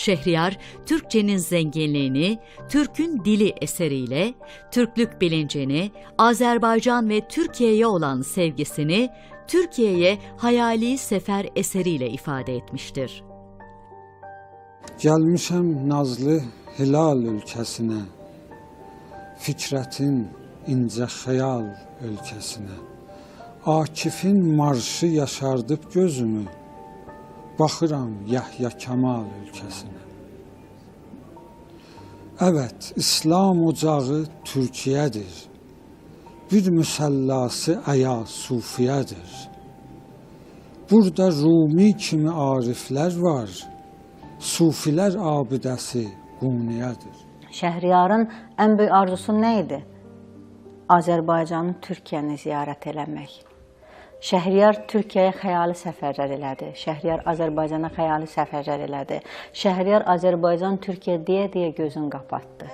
Şehriyar, Türkçenin zenginliğini, Türk'ün dili eseriyle, Türklük bilincini, Azerbaycan ve Türkiye'ye olan sevgisini, Türkiye'ye hayali sefer eseriyle ifade etmiştir. Gelmişəm nazlı hilal ülkesine, Fikrətin incə xəyal ölkəsinə. Akif'in marşı yaşardıb gözümü, baxıram Yahya Kemal ülkəsinə. Evet, İslam ocağı Türkiye'dir. Bir müsəllası əya sufiyedir. Burada Rumi kimi ariflər var, Sufilər abidəsi Quniyedir. Şəhriyarın ən böyük arzusu nə idi? Azərbaycanın Türkiyəni ziyarət eləmək. Şəhriyar Türkiyəyə xəyali səfərlər elədi. Şəhriyar Azərbaycana xəyali səfərlər elədi. Şəhriyar Azərbaycan Türkiyə deyə gözünü qapatdı.